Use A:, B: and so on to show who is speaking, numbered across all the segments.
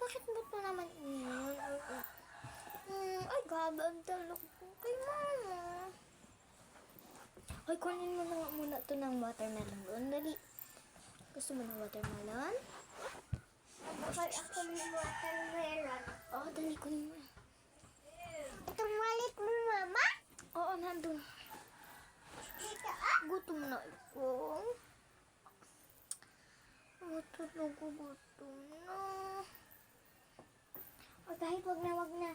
A: bakit mo ito naman yun? Ay, grabe, ang talok ko kay mama. Ay, kunin mo na nga muna ito ng watermelon doon. Dali. Gusto mo ng watermelon?
B: Bakal ako ng watermelon.
A: Oo, dali, kunin mo.
B: Itong wallet mo, mama?
A: Oo, nandun.
B: Dito, ah?
A: Gutom na ako. Matulog ko, gutom na. O, kahit wag na.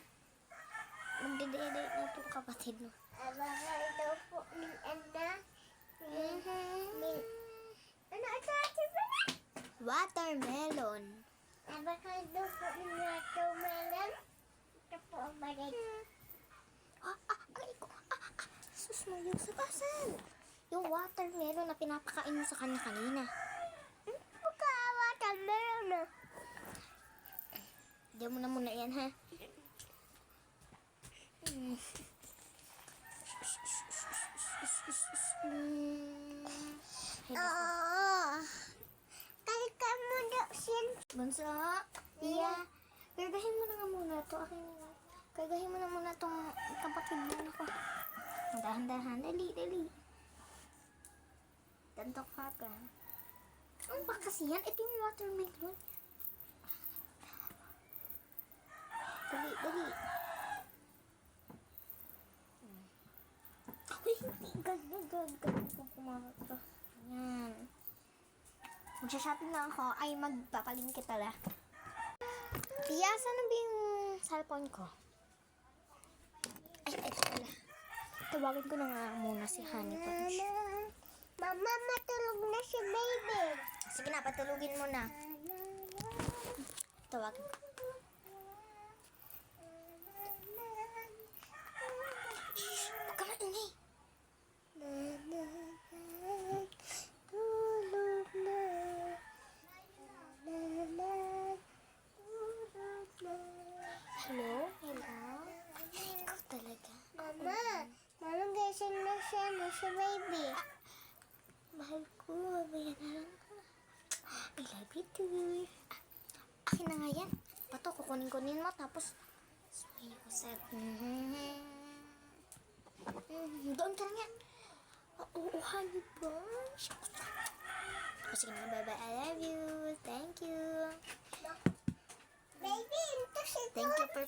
A: Magdedede na itong kapatid mo.
B: Bakal daw po ni Anna. Ano ito, ate ba na?
A: Watermelon.
B: Bakal daw po ni watermelon. Ito po ang balik.
A: Aray ko. Sus mo yung sabasan. Yung watermelon na pinapakain mo sa kanya kanina.
B: Buka watermelon na.
A: Diyan mo na muna yan, ha?
B: Kalika mo daw sin.
A: Bunso, Tia, kargahin mo na nga muna ito. Akin na. Kargahin mo na muna itong kapatid mo na ko. Dahan-dahan. Dali. Tantok ka ka. Ano ba kasi yan? Ito yung watermelon. Dali. Uy, hindi. Ganun kung kumakas ka. Yan. Magsha-shopping na ako. Ay, magpapalingkit pala. Tia, saan na ba yung cellphone ko? Ay, ito pala. Tawagin ko na nga muna si Honey Punch.
B: Mama, matulog na si baby.
A: Sige na, patulugin mo na. Tawagin ko. Huwag ka maingay.
B: Tulog na.
A: Hello? Ikaw talaga.
B: Mama, gising na siya na si baby.
A: Mahal ko, bayan na lang ka. I love you too. Akin na nga yan. Pato, kukunin mo, tapos smile ko sa... Doon ka lang yan. Oo, honey bunch. Sige na, bye-bye. I love you. Thank you.
B: Baby, ito si
A: Thank you for